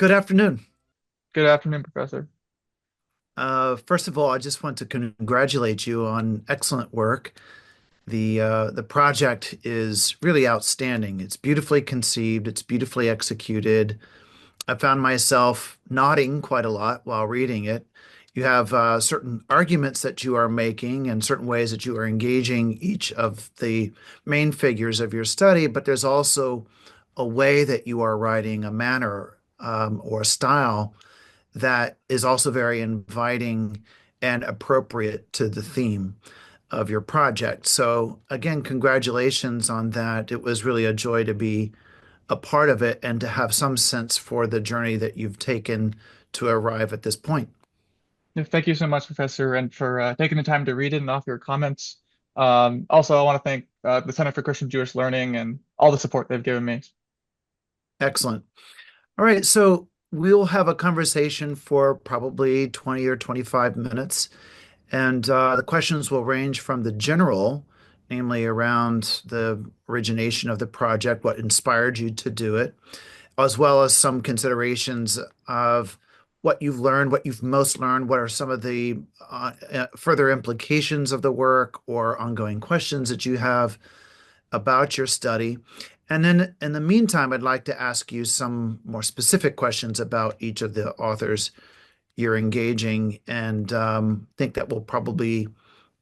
Good afternoon. Good afternoon, Professor. First of all, I just want to congratulate you on excellent work. The project is really outstanding. It's beautifully conceived, it's beautifully executed. I found myself nodding quite a lot while reading it. You have certain arguments that you are making and certain ways that you are engaging each of the main figures of your study, but there's also a way that you are writing, a manner or a style that is also very inviting and appropriate to the theme of your project. So, again, congratulations on that. It was really a joy to be a part of it and to have some sense for the journey that you've taken to arrive at this point. Yeah, thank you so much, Professor, and for taking the time to read it and offer your comments. Also, I want to thank the Center for Christian Jewish Learning and all the support they've given me. Excellent. All right, so we'll have a conversation for probably 20 or 25 minutes. And the questions will range from the general, namely around the origination of the project, what inspired you to do it, as well as some considerations of what you've learned, what you've most learned, what are some of the further implications of the work or ongoing questions that you have about your study. And then in the meantime, I'd like to ask you some more specific questions about each of the authors you're engaging, and think that will probably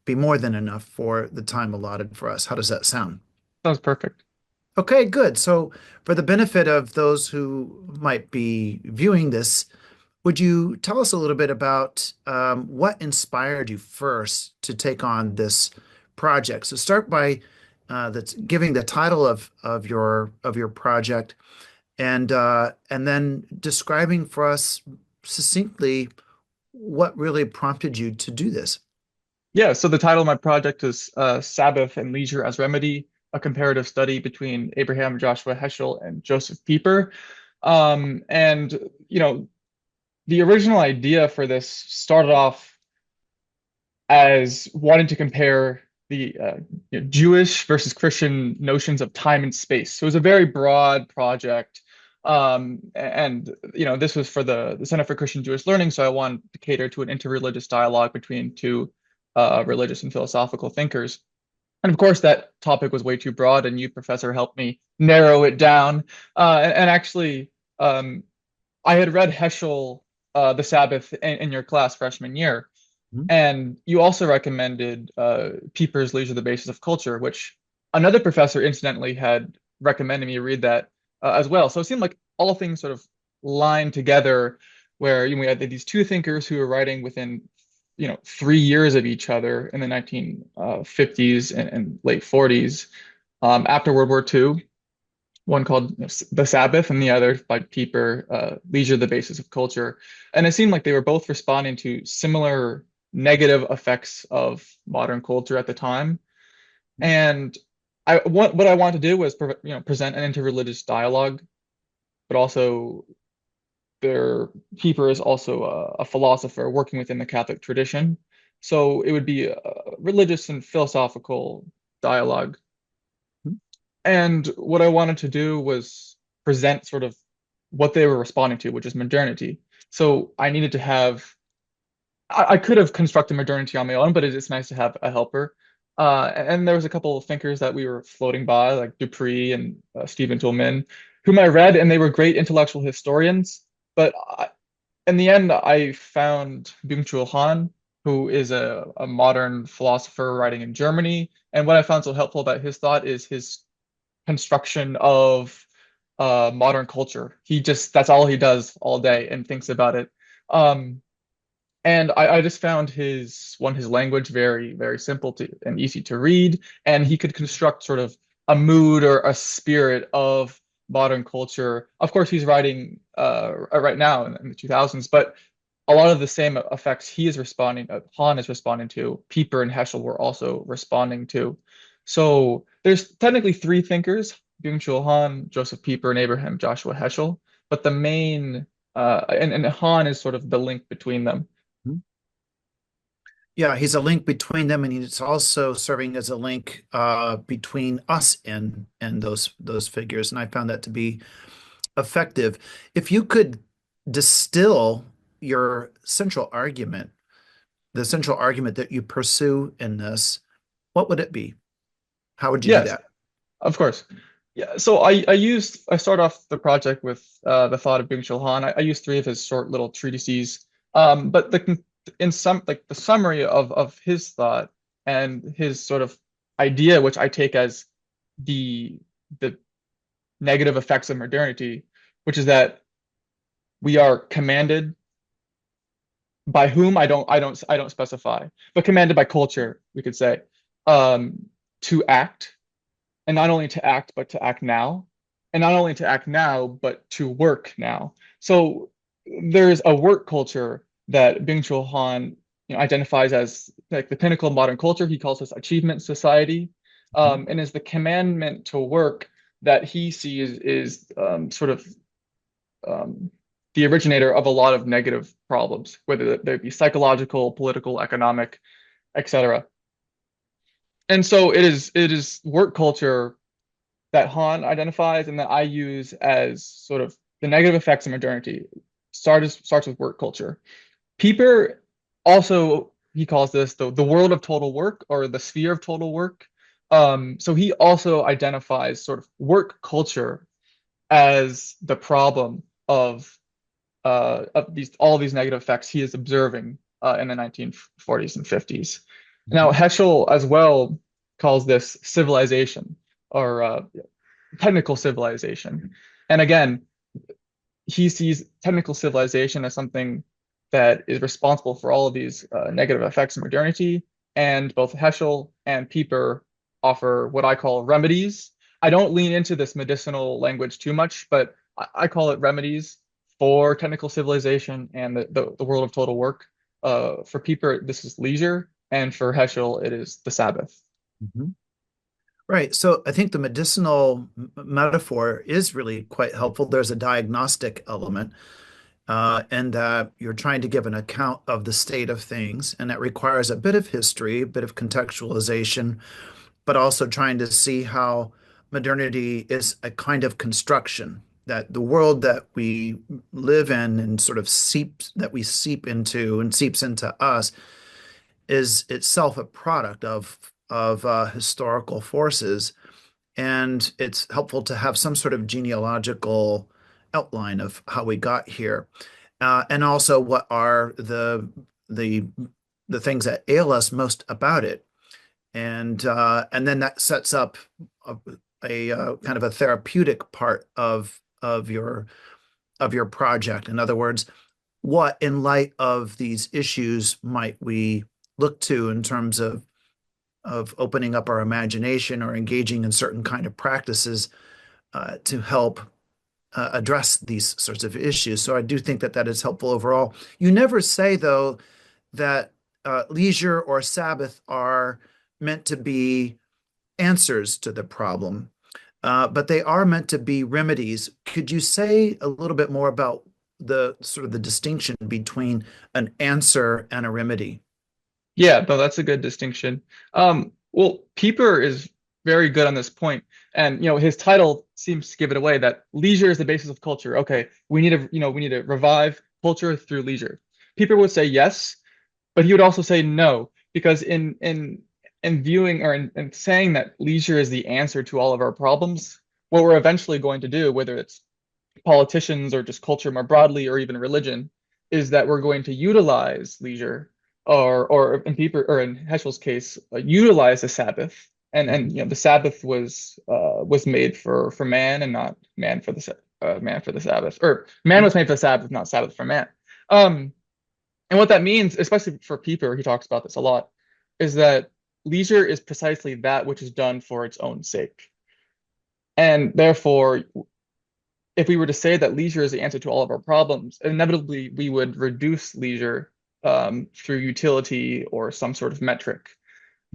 be more than enough for the time allotted for us. How does that sound? That was perfect. Okay, good. So, for the benefit of those who might be viewing this, would you tell us a little bit about what inspired you first to take on this project? So, start by giving the title of your project, and then describing for us succinctly what really prompted you to do this. Yeah, so the title of my project is Sabbath and Leisure as Remedy, a comparative study between Abraham Joshua Heschel and Joseph Pieper. And, the original idea for this started off as wanting to compare the Jewish versus Christian notions of time and space. So it was a very broad project. And this was for the Center for Christian Jewish Learning, so I wanted to cater to an interreligious dialogue between two religious and philosophical thinkers. And of course, that topic was way too broad, and you, Professor, helped me narrow it down. And actually, I had read Heschel, The Sabbath, in your class freshman year. Mhm. And you also recommended Pieper's Leisure, the Basis of Culture, which another professor incidentally had recommended me read that as well. So it seemed like all things sort of lined together, where we had these two thinkers who were writing within 3 years of each other in the 1950s and late 40s, after World War II. One called The Sabbath and the other by Pieper, Leisure, the Basis of Culture. And it seemed like they were both responding to similar negative effects of modern culture at the time. And what I wanted to do was present an interreligious dialogue, but also their Pieper is also a philosopher working within the Catholic tradition. So it would be a religious and philosophical dialogue. And what I wanted to do was present sort of what they were responding to, which is modernity. So I needed to have, I could have constructed modernity on my own, but it is nice to have a helper. And there was a couple of thinkers that we were floating by, like Dupree and Stephen Toulmin, whom I read, and they were great intellectual historians. But in the end, I found Byung-Chul Han, who is a modern philosopher writing in Germany. And what I found so helpful about his thought is his construction of modern culture. That's all he does all day and thinks about it. Um, and I just found his language very, very simple to and easy to read, and he could construct sort of a mood or a spirit of modern culture. Of course, he's writing right now in the 2000s, but a lot of the same effects Han is responding to, Pieper and Heschel were also responding to. So there's technically three thinkers, Byung-Chul Han, Joseph Pieper, and Abraham Joshua Heschel, but the main and Han is sort of the link between them. Yeah, he's a link between them, and he's also serving as a link between us and those figures. And I found that to be effective. If you could distill your central argument, the central argument that you pursue in this, what would it be? How would you do Yes, that? of course. Yeah, so I start off the project with the thought of Byung-Chul Han. I used three of his short little treatises. But in some like the summary of his thought and his sort of idea, which I take as the negative effects of modernity, which is that we are commanded by whom I don't specify, but commanded by culture, we could say, um, to act, and not only to act, but to act now, and not only to act now, but to work now. So there's a work culture that Byung-Chul Han, identifies as like the pinnacle of modern culture. He calls this achievement society, Mhm. and is the commandment to work that he sees is sort of um, the originator of a lot of negative problems, whether they be psychological, political, economic, etc. And so it is work culture that Han identifies and that I use as sort of the negative effects of modernity. Starts with work culture. Pieper also, he calls this the world of total work or the sphere of total work. So he also identifies sort of work culture as the problem of these all these negative effects he is observing in the 1940s and 50s. Now, Mhm. Heschel as well calls this civilization or technical civilization. And again, he sees technical civilization as something that is responsible for all of these negative effects of modernity. And both Heschel and Pieper offer what I call remedies. I don't lean into this medicinal language too much, but I call it remedies for technical civilization and the world of total work. For Pieper, this is leisure, and for Heschel, it is the Sabbath. Mhm. Right. So I think the medicinal metaphor is really quite helpful. There's a diagnostic element, and you're trying to give an account of the state of things, and that requires a bit of history, a bit of contextualization, but also trying to see how modernity is a kind of construction, that the world that we live in and sort of seeps that we seep into and seeps into us is itself a product of historical forces, and it's helpful to have some sort of genealogical outline of how we got here, and also what are the the things that ail us most about it, and then that sets up a, a kind of a therapeutic part of your project. In other words, what in light of these issues might we look to in terms of opening up our imagination or engaging in certain kind of practices to help address these sorts of issues. So I do think that that is helpful overall. You never say, though, that leisure or Sabbath are meant to be answers to the problem, but they are meant to be remedies. Could you say a little bit more about the sort of the distinction between an answer and a remedy? Yeah, no, that's a good distinction. Well, Pieper is very good on this point, and his title seems to give it away that leisure is the basis of culture. Okay, we need to revive culture through leisure. Pieper would say yes, but he would also say no because in viewing or in saying that leisure is the answer to all of our problems, what we're eventually going to do, whether it's politicians or just culture more broadly or even religion, is that we're going to utilize leisure or in Pieper or in Heschel's case, utilize the Sabbath. And Mhm. the Sabbath was made for man and not man for man for the Sabbath. Or man was made for the Sabbath, not Sabbath for man. Um, and what that means, especially for Pieper, he talks about this a lot, is that leisure is precisely that which is done for its own sake. And therefore, if we were to say that leisure is the answer to all of our problems, inevitably we would reduce leisure through utility or some sort of metric.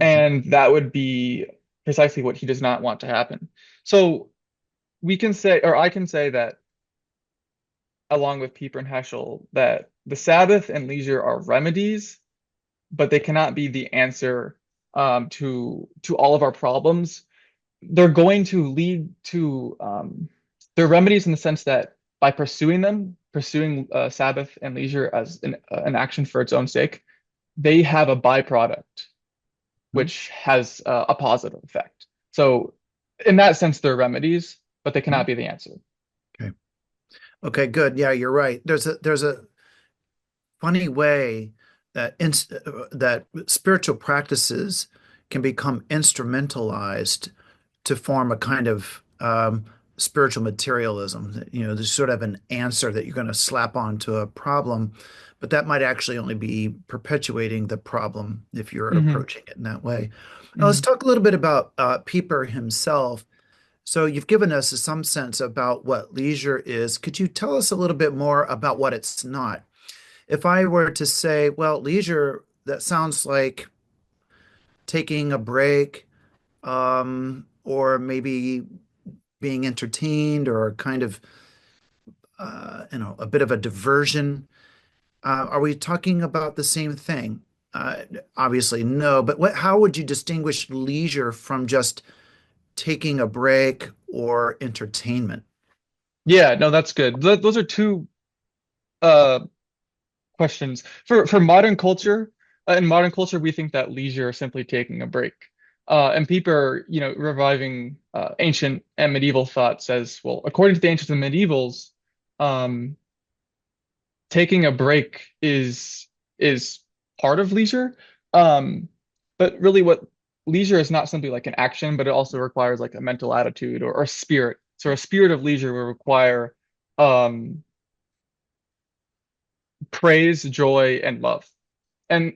Mhm. And that would be precisely what he does not want to happen. So we can say, or I can say that along with Pieper and Heschel, that the Sabbath and leisure are remedies, but they cannot be the answer to all of our problems. They're going to lead to they're remedies in the sense that by pursuing them, pursuing Sabbath and leisure as an action for its own sake, they have a byproduct Mhm. which has a positive effect. So, in that sense, they're remedies, but they cannot Mhm. be the answer. Okay. Okay, good. Yeah, you're right. There's a funny way that spiritual practices can become instrumentalized to form a kind of spiritual materialism. You know, there's sort of an answer that you're going to slap onto a problem, but that might actually only be perpetuating the problem if you're Hmm. approaching it in that way. Now, let's Hmm. talk a little bit about Pieper himself. So, you've given us some sense about what leisure is. Could you tell us a little bit more about what it's not? If I were to say, well, leisure, that sounds like taking a break, or maybe being entertained or kind of, a bit of a diversion. Are we talking about the same thing? Uh, Obviously, no. But how would you distinguish leisure from just taking a break or entertainment? Yeah, no, that's good. Those are two uh, questions for modern culture. In modern culture, we think that leisure is simply taking a break. And Pieper, reviving ancient and medieval thought says, well, according to the ancients and medievals, um, taking a break is part of leisure. Um, but really, what leisure is not simply like an action, but it also requires like a mental attitude or a spirit. So a spirit of leisure will require um, praise, joy, and love. And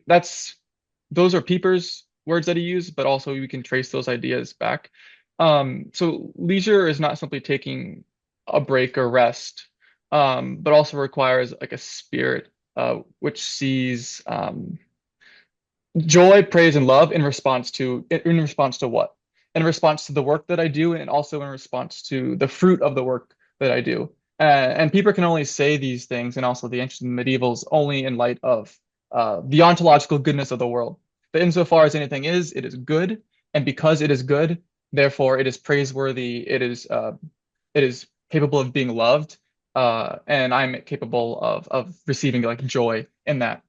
those are Pieper's words that he used, but also we can trace those ideas back. So leisure is not simply taking a break or rest, but also requires like a spirit which sees joy, praise, and love in response to what? In response to the work that I do, and also in response to the fruit of the work that I do. And Pieper can only say these things, and also the ancient medievals, only in light of the ontological goodness of the world. But insofar as anything is, it is good, and because it is good, therefore it is praiseworthy. It is capable of being loved, and I'm capable of receiving like joy in that.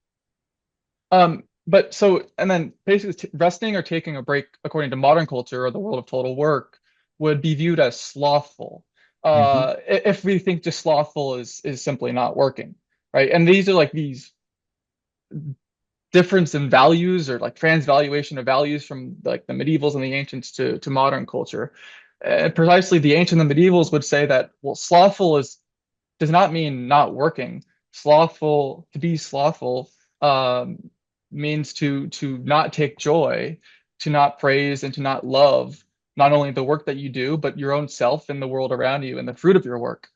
But so, and then basically resting or taking a break, according to modern culture or the world of total work, would be viewed as slothful. Hmm. If we think just slothful is simply not working, right? And these are like these difference in values or like transvaluation of values from like the medievals and the ancients to modern culture. And precisely the ancient and the medievals would say that, well, slothful is does not mean not working. To be slothful, means to not take joy, to not praise, and to not love not only the work that you do, but your own self and the world around you and the fruit of your work.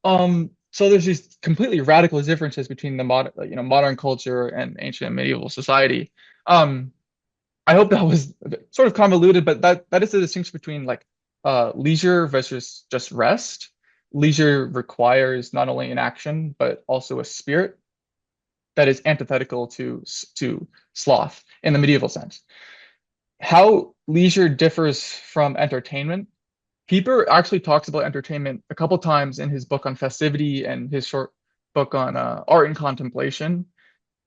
So there's these completely radical differences between the modern culture and ancient and medieval society. Um, I hope that was a bit sort of convoluted, but that is the distinction between like leisure versus just rest. Leisure requires not only an action, but also a spirit that is antithetical to sloth in the medieval sense. How leisure differs from entertainment. Pieper actually talks about entertainment a couple times in his book on festivity and his short book on art and contemplation.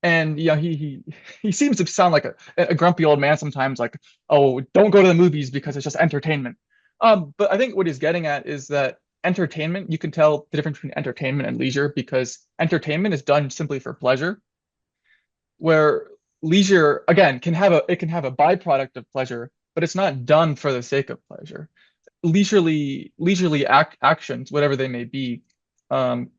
And he seems to sound like a grumpy old man sometimes, like, oh, don't go to the movies because it's just entertainment. But I think what he's getting at is that entertainment, you can tell the difference between entertainment and leisure because entertainment is done simply for pleasure, where leisure, again, can have a byproduct of pleasure, but it's not done for the sake of pleasure. Leisurely actions, whatever they may be, um,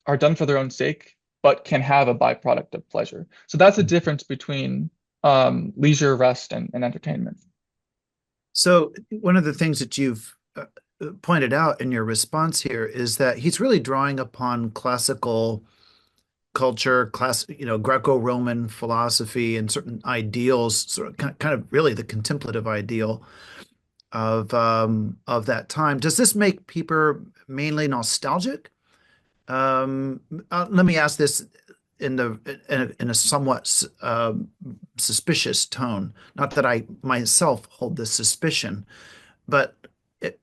are done for their own sake, but can have a byproduct of pleasure. So that's the difference between leisure, rest, and entertainment. So, one of the things that you've pointed out in your response here is that he's really drawing upon classical culture, Greco-Roman philosophy and certain ideals, sort of kind of really the contemplative ideal of that time. Does this make Pieper mainly nostalgic? Let me ask this in a somewhat suspicious tone. Not that I myself hold this suspicion, but it,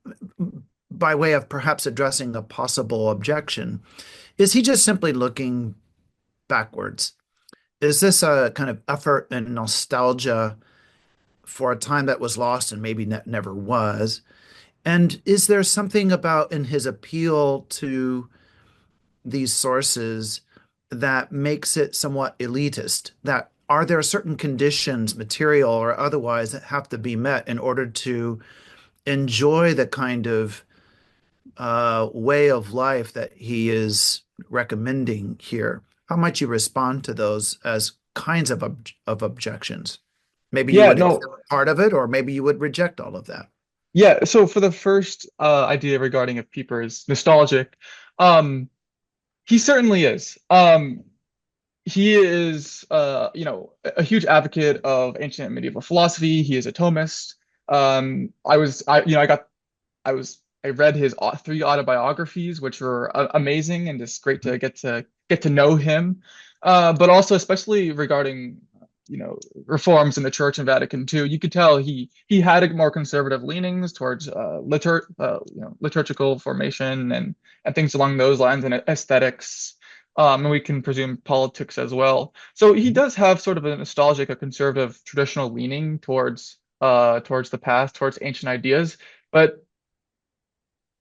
by way of perhaps addressing a possible objection, Is he just simply looking backwards? Is this a kind of effort and nostalgia for a time that was lost and maybe never was? And is there something about in his appeal to these sources that makes it somewhat elitist? That are there certain conditions, material or otherwise, that have to be met in order to enjoy the kind of way of life that he is recommending here? How might you respond to those as kinds of objections? Maybe you Yeah, would accept no, part of it, or maybe you would reject all of that. yeah. So for the first idea regarding if Pieper is nostalgic, um, he certainly is. He is, a huge advocate of ancient and medieval philosophy. He is a Thomist. I read his three autobiographies, which were amazing and just great to get to know him. But also, especially regarding, reforms in the Church and Vatican II, you could tell he had a more conservative leanings towards liturgical formation and things along those lines and aesthetics. And we can presume politics as well. So he Mhm. does have sort of a nostalgic, a conservative, traditional leaning towards the past, towards ancient ideas. But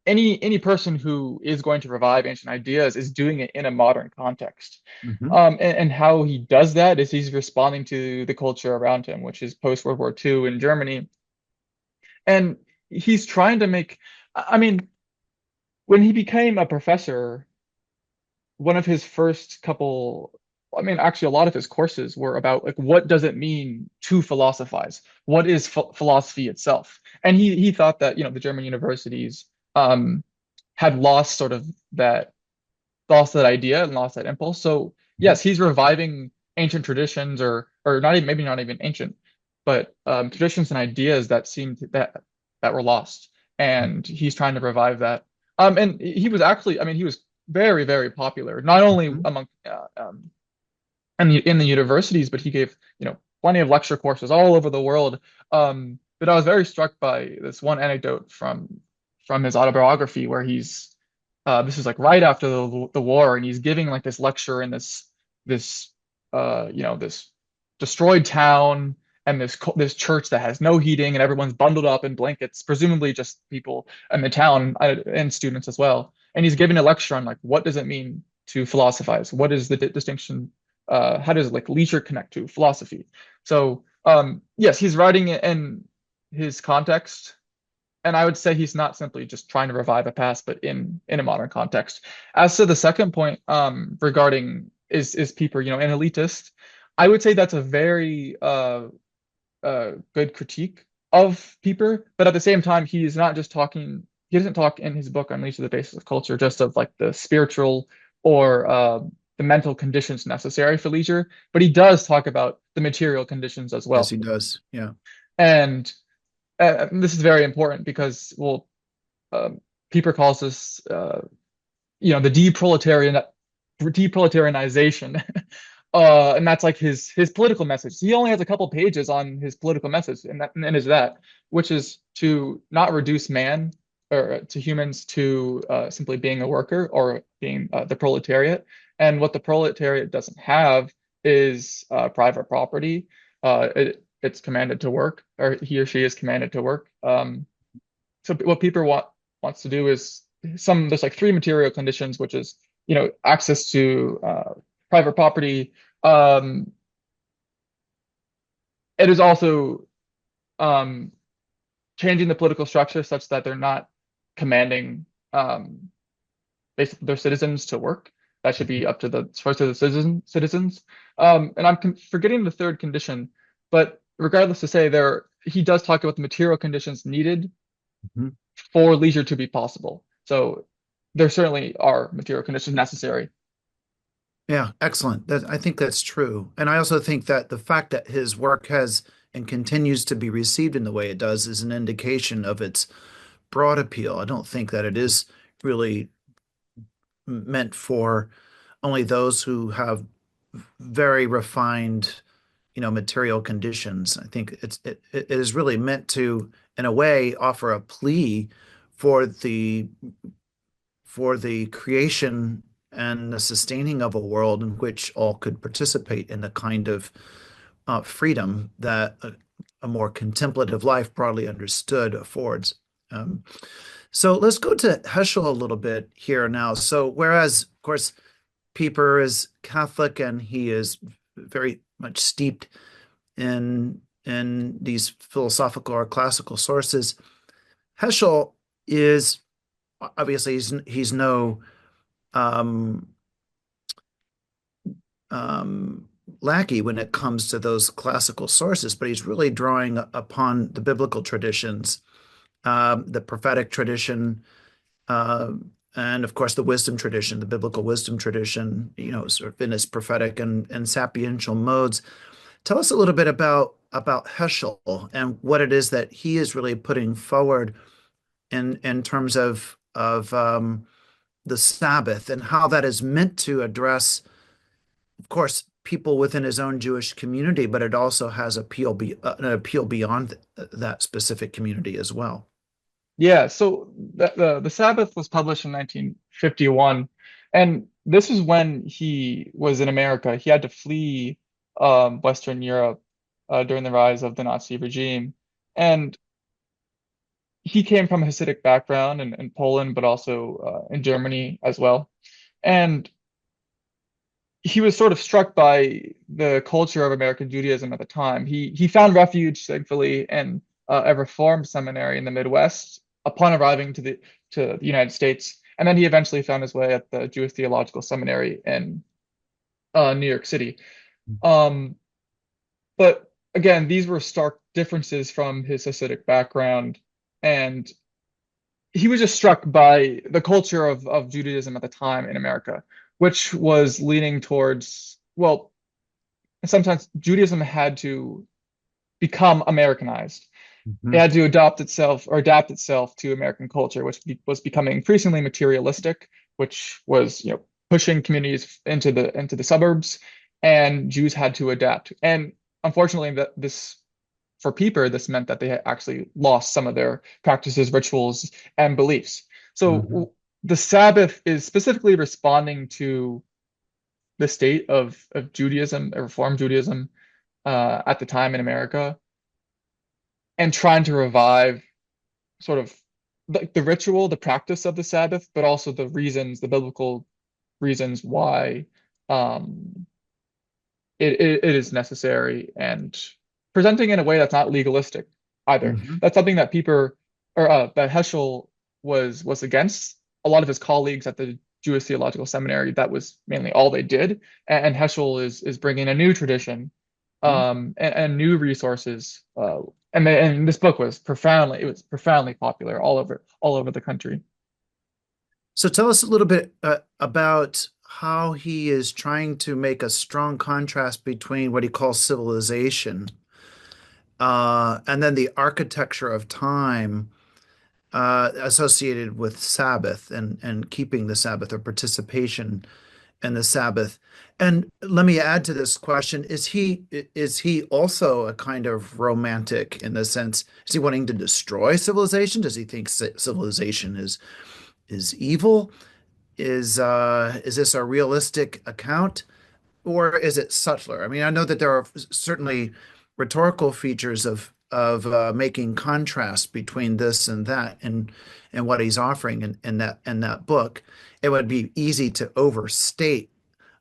any person who is going to revive ancient ideas is doing it in a modern context. Mhm. And how he does that is he's responding to the culture around him, which is post World War II in Germany. And he's trying to make, I mean, when he became a professor, one of his first couple, I mean, actually, a lot of his courses were about like what does it mean to philosophize? What is philosophy itself? And he thought that, the German universities um, had that lost that idea and lost that impulse. So Mhm. yes, he's reviving ancient traditions or not even maybe not even ancient, but traditions and ideas that that were lost. And he's trying to revive that. And he was actually, I mean, he was very, very popular, not only Mhm. among in the universities, but he gave, plenty of lecture courses all over the world. But I was very struck by this one anecdote from his autobiography where he's this is like right after the war, and he's giving like this lecture in this this destroyed town and this church that has no heating and everyone's bundled up in blankets, presumably just people in the town and students as well. And he's giving a lecture on like what does it mean to philosophize? What is the distinction? How does like leisure connect to philosophy? So yes, he's writing it in his context, and I would say he's not simply just trying to revive a past, but in a modern context. As to the second point, regarding is Pieper, an elitist, I would say that's a very good critique of Pieper, but at the same time, he is not just talking. He doesn't talk in his book on Leisure, the Basis of Culture, just of like the spiritual or the mental conditions necessary for leisure, but he does talk about the material conditions as Yes, well. he does. Yeah. And this is very important because, well, um, Pieper calls this, the deproletarianization, and that's like his political message. He only has a couple pages on his political message, and is that, which is to not reduce man or to humans to simply being a worker or being the proletariat. And what the proletariat doesn't have is private property. It's commanded to work, or he or she is commanded to work. So what Pieper wants to do is there's like three material conditions, which is, access to private property. Um, it is also um, changing the political structure such that they're not commanding basically their citizens to work. That should be up to the first of the citizens. And I'm forgetting the third condition, but regardless to say there, he does talk about the material conditions needed Mhm. for leisure to be possible. So there certainly are material conditions necessary. Yeah, excellent. I think that's true. And I also think that the fact that his work has and continues to be received in the way it does is an indication of its broad appeal. I don't think that it is really meant for only those who have very refined, material conditions. I think it is really meant to, in a way, offer a plea for the creation and the sustaining of a world in which all could participate in the kind of freedom that a more contemplative life, broadly understood, affords. Um, so let's go to Heschel a little bit here now. So, whereas, of course, Pieper is Catholic and he is very much steeped in these philosophical or classical sources, Heschel is obviously he's no um, um, lackey when it comes to those classical sources, but he's really drawing upon the biblical traditions, the prophetic tradition, uh, and of course the wisdom tradition, the biblical wisdom tradition, sort of in its prophetic and sapiential modes. Tell us a little bit about Heschel and what it is that he is really putting forward in terms of the Sabbath and how that is meant to address, of course, people within his own Jewish community, but it also has an appeal beyond that specific community as well. Yeah, so the Sabbath was published in 1951, and this is when he was in America. He had to flee Western Europe during the rise of the Nazi regime, and he came from a Hasidic background in Poland, but also in Germany as well. And he was sort of struck by the culture of American Judaism at the time. He found refuge, thankfully, in a reform seminary in the Midwest upon arriving to the United States, and then he eventually found his way at the Jewish Theological Seminary in New York City. Um, but again, these were stark differences from his Hasidic background, and he was just struck by the culture of Judaism at the time in America, which was leaning towards, well, sometimes Judaism had to become Americanized. It Mhm. had to adopt itself or adapt itself to American culture, which was becoming increasingly materialistic, which was, pushing communities into the suburbs, and Jews had to adapt. And unfortunately, that this for Pieper, this meant that they had actually lost some of their practices, rituals, and beliefs. Mhm. So the Sabbath is specifically responding to the state of Judaism, Reform Judaism, at the time in America, and trying to revive sort of the ritual, the practice of the Sabbath, but also the reasons, the biblical reasons why um, it is necessary, and presenting in a way that's not legalistic either. Mhm. That's something that Pieper or that Heschel was against. A lot of his colleagues at the Jewish Theological Seminary, that was mainly all they did. And Heschel is bringing a new tradition, and new resources. And this book was profoundly popular all over the country. So tell us a little bit about how he is trying to make a strong contrast between what he calls civilization and then the architecture of time associated with Sabbath and keeping the Sabbath or participation in the Sabbath. And let me add to this question: is he also a kind of romantic in the sense? Is he wanting to destroy civilization? Does he think civilization is evil? Is this a realistic account? Or is it subtler? I mean, I know that there are certainly rhetorical features of making contrast between this and that and what he's offering in that book. It would be easy to overstate,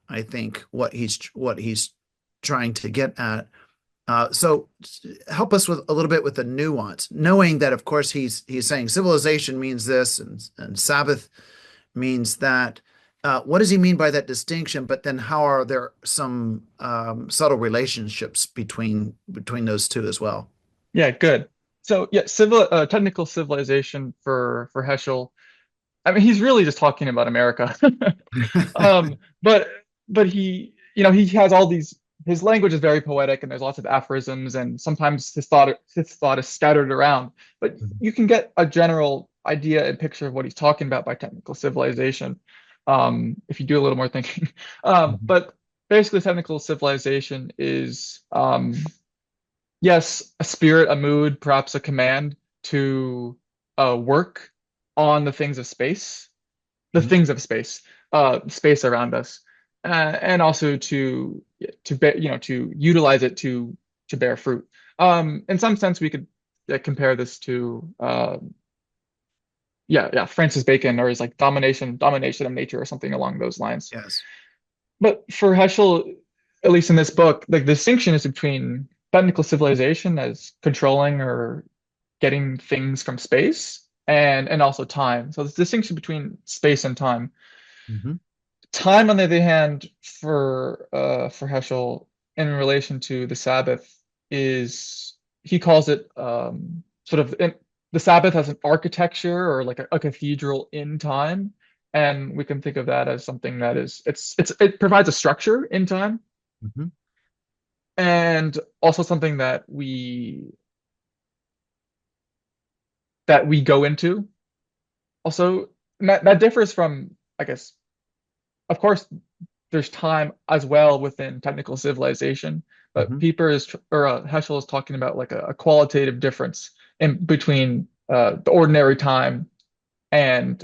I think, what he's trying to get at. So help us with a little bit with the nuance, knowing that of course he's saying civilization means this and Sabbath means that. What does he mean by that distinction? But then, how are there some subtle relationships between those two as well? Yeah, good. So yeah, technical civilization for Heschel. I mean, he's really just talking about America. Um, but he has all these. His language is very poetic, and there's lots of aphorisms, and sometimes his thought is scattered around. But you can get a general idea and picture of what he's talking about by technical civilization, if you do a little more thinking. Mhm. But basically, technical civilization is, yes, a spirit, a mood, perhaps a command to work on the things of space, the Mhm. things of space. space around us, and also to utilize it to bear fruit. In some sense, we could compare this to Francis Bacon, or his like domination of nature, or something along those lines. Yes. But for Heschel, at least in this book, like the distinction is between technical civilization as controlling or getting things from space, and also time. So the distinction between space and time. Hmm. Time, on the other hand, for Heschel, in relation to the Sabbath, is he calls it the Sabbath as an architecture, or like a cathedral in time, and we can think of that as something that is it provides a structure in time, Hmm. and also something that we go into. Also, that differs from, I guess, of course, there's time as well within technical civilization, but Hmm. Pieper Heschel is talking about like a qualitative difference in between the ordinary time and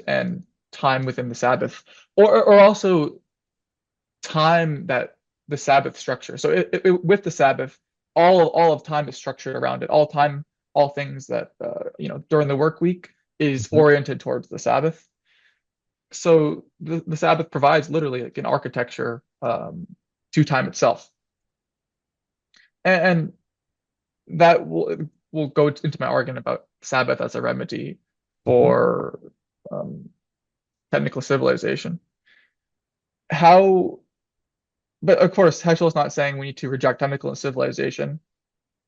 time within the Sabbath, or also time that the Sabbath structure. So with the Sabbath, all of time is structured around it. All time, all things that during the work week is Hmm. oriented towards the Sabbath. So the Sabbath provides literally like an architecture to time itself, and that will go into my argument about Sabbath as a remedy Hmm. for um, technical civilization. How, but of course, Heschel is not saying we need to reject technical civilization.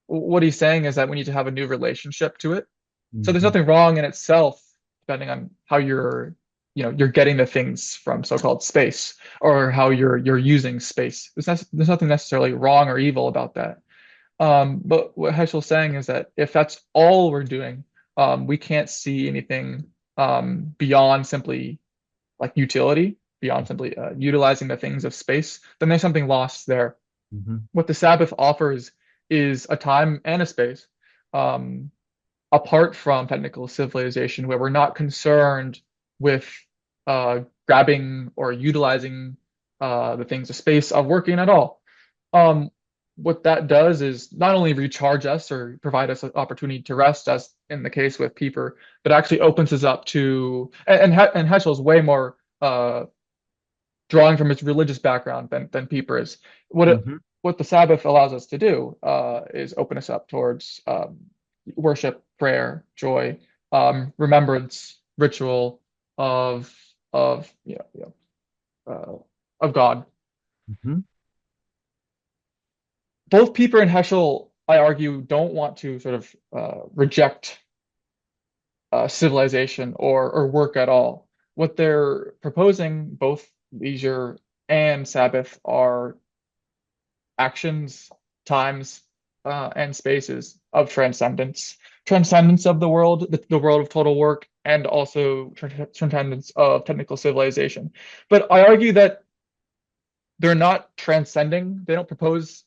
What he's saying is that we need to have a new relationship to it. So there's Hmm. nothing wrong in itself, depending on how you're getting the things from so-called space, or how you're using space. There's nothing necessarily wrong or evil about that. But what Heschel's saying is that if that's all we're doing, we can't see anything beyond simply like utility, beyond simply utilizing the things of space. Then there's something lost there. Hmm. What the Sabbath offers is a time and a space, um, apart from technical civilization, where we're not concerned with grabbing or utilizing the things of space of working at all. Um, what that does is not only recharge us or provide us an opportunity to rest, as in the case with Pieper, but actually opens us up to, and Heschel's way more drawing from his religious background than Pieper is. Hmm. What the Sabbath allows us to do is open us up towards worship, prayer, joy, remembrance, ritual of of you know, you of God. Hmm. Both Pieper and Heschel, I argue, don't want to sort of reject civilization or work at all. What they're proposing, both leisure and Sabbath, are actions, times, and spaces of transcendence. Transcendence of the world, the world of total work, and also transcendence of technical civilization. But I argue that they're not transcending. They don't propose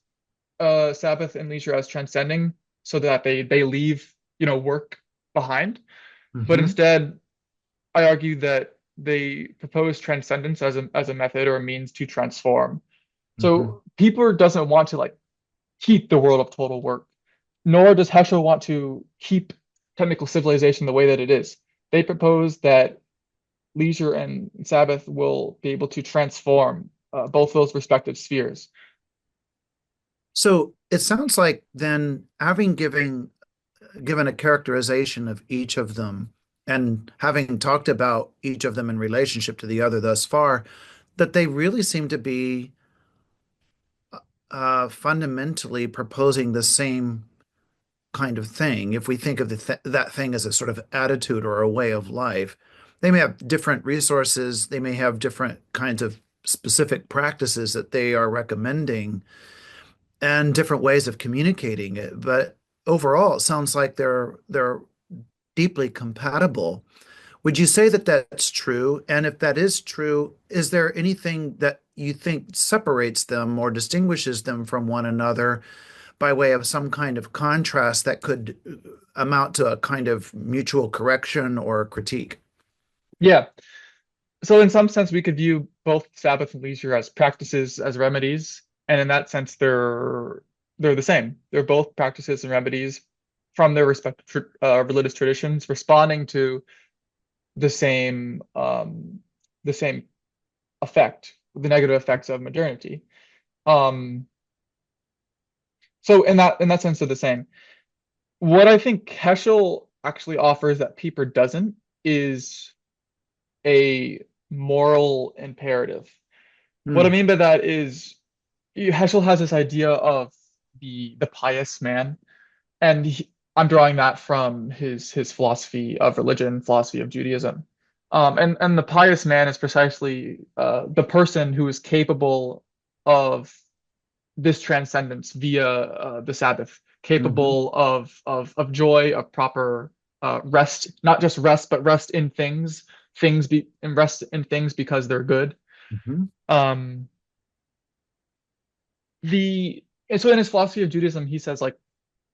Sabbath and leisure as transcending, so that they leave work behind. But Hmm. instead, I argue that they propose transcendence as a method or a means to transform. Hmm. So Pieper doesn't want to like keep the world of total work, nor does Heschel want to keep technical civilization the way that it is. They propose that leisure and Sabbath will be able to transform both those respective spheres. So it sounds like then, having given a characterization of each of them and having talked about each of them in relationship to the other thus far, that they really seem to be fundamentally proposing the same kind of thing. If we think of that thing as a sort of attitude or a way of life, they may have different resources, they may have different kinds of specific practices that they are recommending, and different ways of communicating it. But overall, it sounds like they're deeply compatible. Would you say that that's true? And if that is true, is there anything that you think separates them or distinguishes them from one another by way of some kind of contrast that could amount to a kind of mutual correction or critique? Yeah. So in some sense, we could view both Sabbath and leisure as practices, as remedies, and in that sense, they're the same. They're both practices and remedies from their respective religious traditions, responding to the same um, the same effect, the negative effects of modernity. Um, so in that sense, they're the same. What I think Heschel actually offers that Pieper doesn't is a moral imperative. What I Hmm. mean by that is Heschel has this idea of the pious man, and I'm drawing that from his philosophy of religion, philosophy of Judaism. And the pious man is precisely the person who is capable of this transcendence via the Sabbath, Hmm. capable of joy, of proper rest, not just rest, but rest in things, things be and rest in things because they're good. Hmm. Um, the and so in his philosophy of Judaism, he says like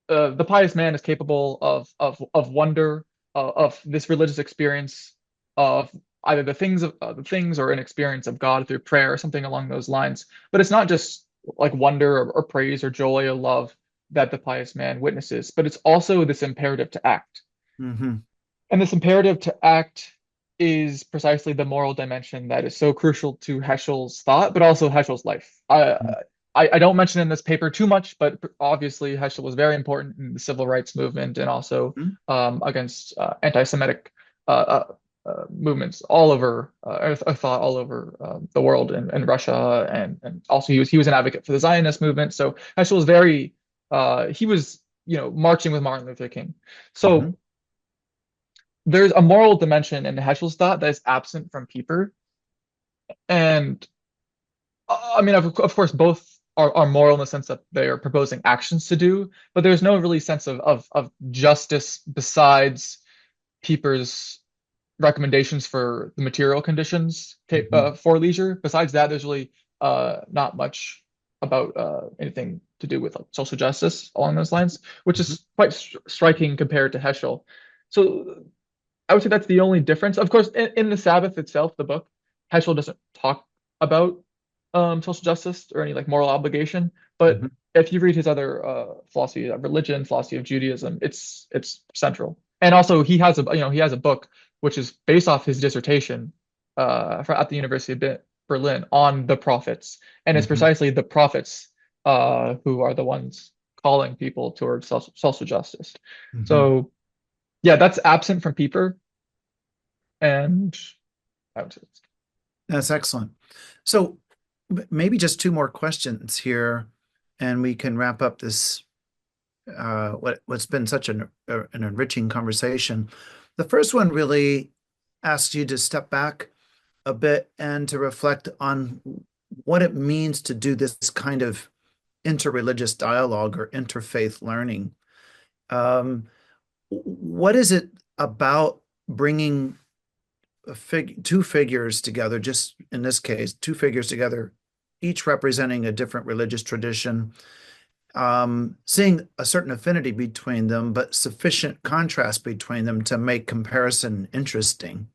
the pious man is capable of wonder, of this religious experience, of either the things or an experience of God through prayer or something along those lines. But it's not just like wonder or praise or joy or love that the pious man witnesses, but it's also this imperative to act. Hmm. And this imperative to act is precisely the moral dimension that is so crucial to Heschel's thought, but also Heschel's life. I don't mention in this paper too much, but obviously Heschel was very important in the civil rights movement and also against anti-Semitic movements all over, I thought all over the world and Russia, and also he was an advocate for the Zionist movement. So Heschel was very he was marching with Martin Luther King. Hmm. So there's a moral dimension in Heschel's thought that is absent from Pieper. And I mean, of course, both are moral in the sense that they are proposing actions to do, but there's no really sense of justice besides Pieper's recommendations for the material conditions Hmm. for leisure. Besides that, there's really not much about anything to do with like, social justice along those lines, which Hmm. is quite striking compared to Heschel. So I would say that's the only difference. Of course, in the Sabbath itself, the book, Heschel doesn't talk about social justice or any like moral obligation. But Hmm. if you read his other philosophy of religion, philosophy of Judaism, it's central. And also, he has a book which is based off his dissertation at the University of Berlin on the prophets, and it's Hmm. precisely the prophets who are the ones calling people towards social justice. Hmm. So yeah, that's absent from Pieper, and I would say That's excellent. So maybe just two more questions here, and we can wrap up this what's been such an enriching conversation. The first one really asks you to step back a bit and to reflect on what it means to do this kind of interreligious dialogue or interfaith learning. Um, what is it about bringing two figures together, just in this case, two figures together, each representing a different religious tradition, seeing a certain affinity between them, but sufficient contrast between them to make comparison interesting.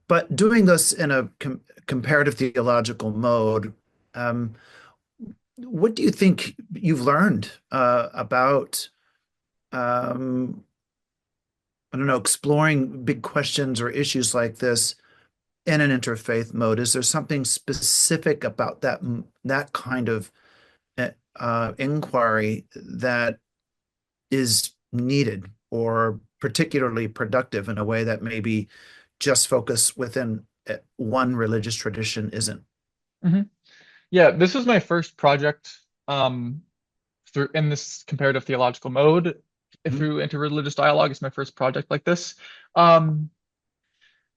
But doing this in a comparative theological mode, um, what do you think you've learned about, um, I don't know, exploring big questions or issues like this in an interfaith mode? Is there something specific about that kind of inquiry that is needed or particularly productive in a way that maybe just focus within one religious tradition isn't? Mhm. Yeah, this was my first project through in this comparative theological mode Mhm. through interreligious dialogue. It's my first project like this. Um,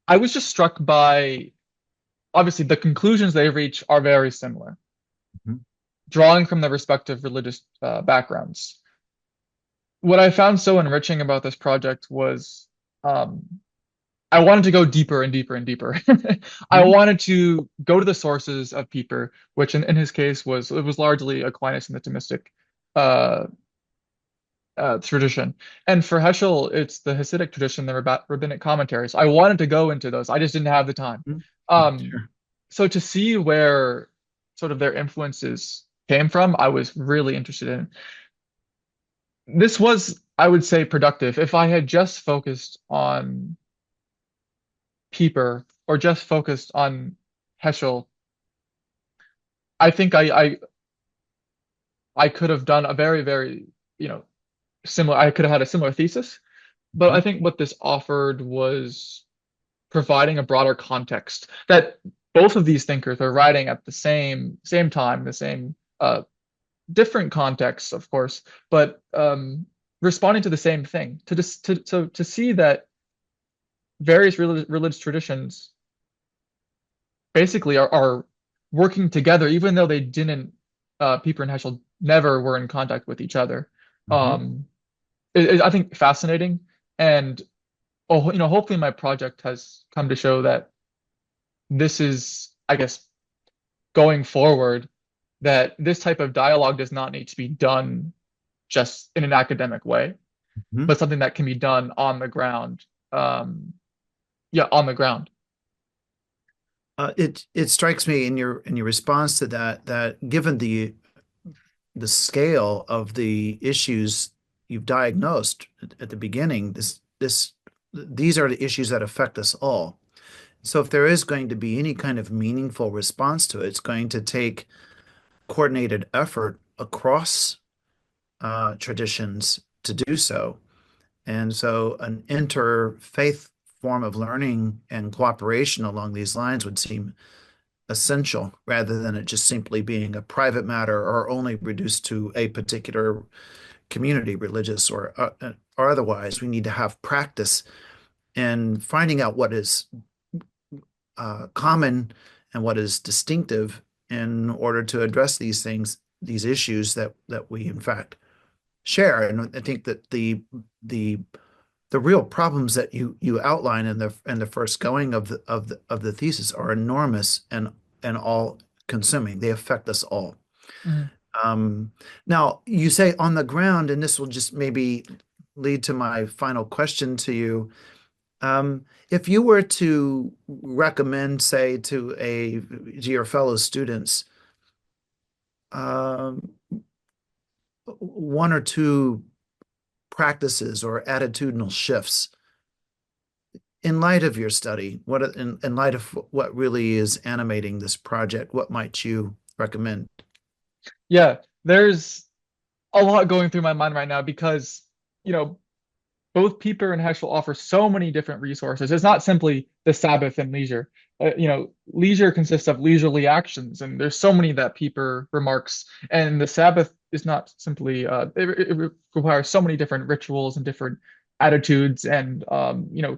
I was just struck by obviously the conclusions they reach are very similar, Mhm. drawing from their respective religious backgrounds. What I found so enriching about this project was um, I wanted to go deeper and deeper and deeper. I Mhm. wanted to go to the sources of Pieper, which in his case was largely Aquinas and the Thomistic uh, tradition. And for Heschel, it's the Hasidic tradition, the rabbinic commentaries. I wanted to go into those. I just didn't have the time. Mhm. Um, Sure. so to see where sort of their influences came from, I was really interested in. This was, I would say, productive. If I had just focused on Pieper or just focused on Heschel, I think I could have done a very, very, you know, similar, I could have had a similar thesis. But I Mhm. think what this offered was providing a broader context that both of these thinkers are writing at the same time, the same different contexts, of course, but responding to the same thing. To see that various religious traditions basically are working together, even though they didn't. Pieper and Heschel never were in contact with each other. Mhm. Um, I think fascinating, and oh, hopefully my project has come to show that this is, I guess, going forward, that this type of dialogue does not need to be done just in an academic way, Mhm. but something that can be done on the ground. Um, yeah, on the ground. It strikes me in your response to that that given the scale of the issues you've diagnosed at the beginning, these are the issues that affect us all. So if there is going to be any kind of meaningful response to it, it's going to take coordinated effort across traditions to do so. And so an interfaith form of learning and cooperation along these lines would seem essential rather than it just simply being a private matter or only reduced to a particular community, religious or otherwise. We need to have practice in finding out what is common and what is distinctive in order to address these things, these issues that we in fact share. And I think that the the real problems that you outline in the first going of the thesis are enormous and all consuming. They affect us all. Mhm. Um, Now you say on the ground, and this will just maybe lead to my final question to you. If you were to recommend, say, to your fellow students, um, one or two practices or attitudinal shifts in light of your study, in light of what really is animating this project, what might you recommend? Yeah, there's a lot going through my mind right now because, you know, both Pieper and Heschel offer so many different resources. It's not simply the Sabbath and leisure. Leisure consists of leisurely actions, and there's so many that Pieper remarks. And the Sabbath is not simply it requires so many different rituals and different attitudes. And Heschel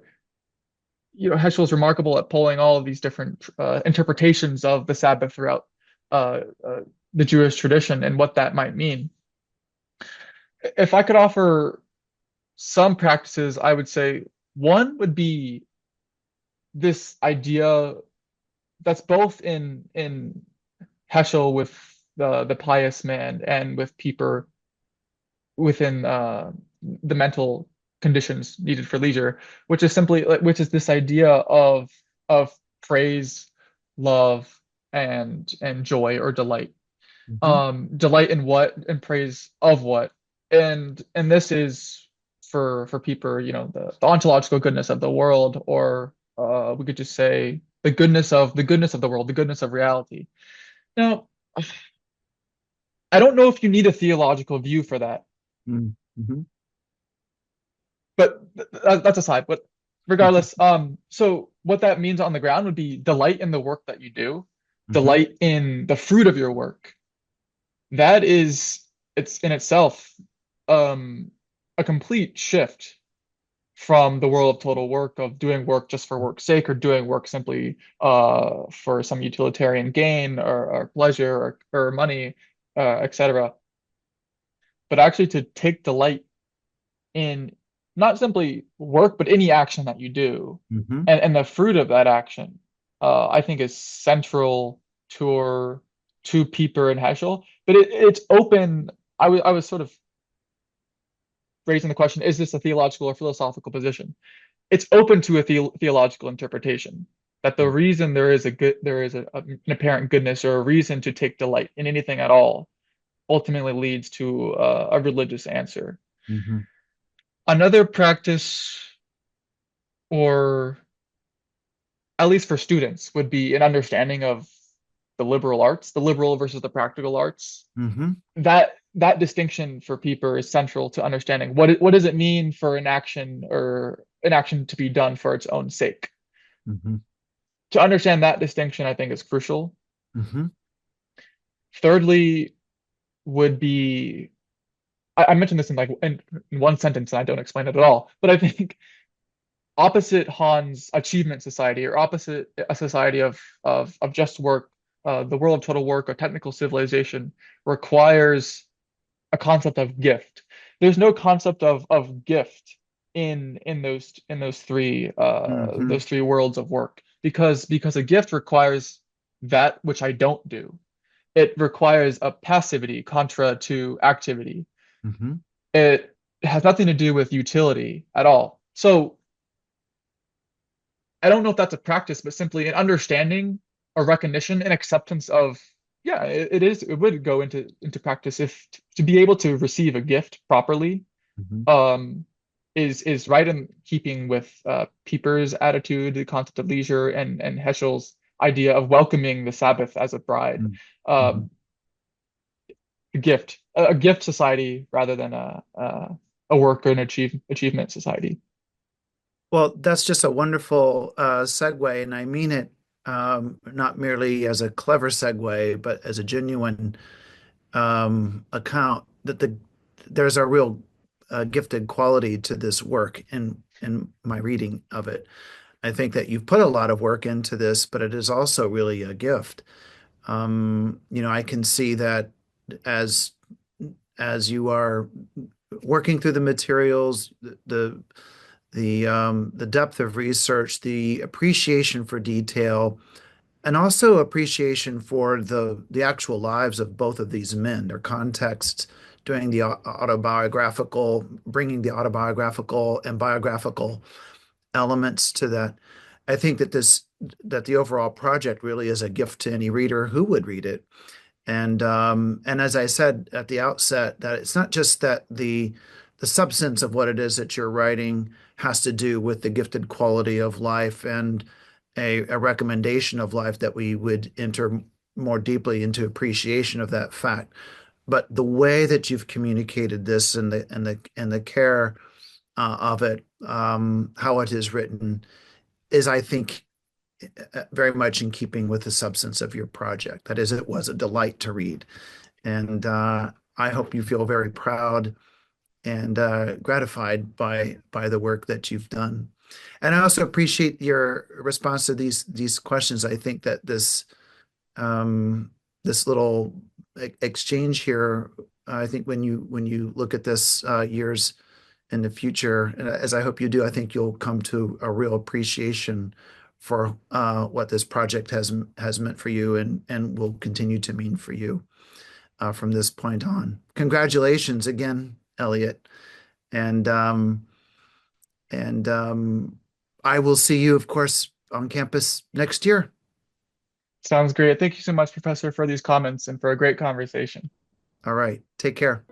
is remarkable at pulling all of these different interpretations of the Sabbath throughout uh, uh, the Jewish tradition and what that might mean. If I could offer some practices, I would say one would be this idea that's both in Heschel with the pious man and with Pieper within the mental conditions needed for leisure, which is this idea of praise, love, and joy or delight. Hmm. Delight in what and praise of what, and this is for Pieper, the ontological goodness of the world, or we could just say the goodness of the world, the goodness of reality. Now, I don't know if you need a theological view for that, Mm-hmm. but that's aside. But regardless, so what that means on the ground would be delight in the work that you do, Hmm. delight in the fruit of your work. That is, it's in itself um, a complete shift from the world of total work, of doing work just for work's sake, or doing work simply for some utilitarian gain or pleasure or money, etc. But actually to take delight in not simply work, but any action that you do, Hmm. and the fruit of that action, I think is central to Pieper and Heschel. But it's open. I was sort of raising the question: is this a theological or philosophical position? It's open to a theological interpretation. that the reason there is an apparent goodness or a reason to take delight in anything at all ultimately leads to a religious answer. Mm-hmm. Another practice, or at least for students, would be an understanding of the liberal arts, the liberal versus the practical arts. Mm-hmm. That distinction for Pieper is central to understanding what does it mean for an action to be done for its own sake. Mm-hmm. To understand that distinction, I think is crucial. Mm-hmm. Thirdly, would be I mentioned this in in one sentence and I don't explain it at all, but I think opposite Han's achievement society or opposite a society of just work, the world of total work or technical civilization requires a concept of gift. There's no concept of gift in Mm-hmm. those three worlds of work because a gift requires that which I don't do. It requires a passivity contra to activity. Mm-hmm. It has nothing to do with utility at all. So I don't know if that's a practice, but simply an understanding, a recognition, and acceptance of, yeah, it would go into practice if to be able to receive a gift properly, Mm-hmm. um, is right in keeping with Pieper's attitude, the concept of leisure, and Heschel's idea of welcoming the Sabbath as a bride. Mm-hmm. Um, a gift society rather than a work or an achievement society. Well, that's just a wonderful segue, and I mean it not merely as a clever segue, but as a genuine account that there's a real gifted quality to this work in my reading of it. I think that you've put a lot of work into this, but it is also really a gift. I can see that as as you are working through the materials, the depth of research, the appreciation for detail, and also appreciation for the actual lives of both of these men, their contexts, doing the autobiographical, bringing the autobiographical and biographical elements to that. I think that the overall project really is a gift to any reader who would read it. And as I said at the outset, that it's not just that the substance of what it is that you're writing has to do with the gifted quality of life and a recommendation of life that we would enter more deeply into appreciation of that fact. But the way that you've communicated this and the care of it, how it is written, is I think very much in keeping with the substance of your project. That is, it was a delight to read. And I hope you feel very proud and gratified by the work that you've done. And I also appreciate your response to these questions. I think that this little exchange here, I think when you look at this years in the future, and as I hope you do, I think you'll come to a real appreciation for what this project has meant for you and will continue to mean for you from this point on. Congratulations again, Elliott, and I will see you, of course, on campus next year. Sounds great. Thank you so much, Professor, for these comments and for a great conversation. All right, take care.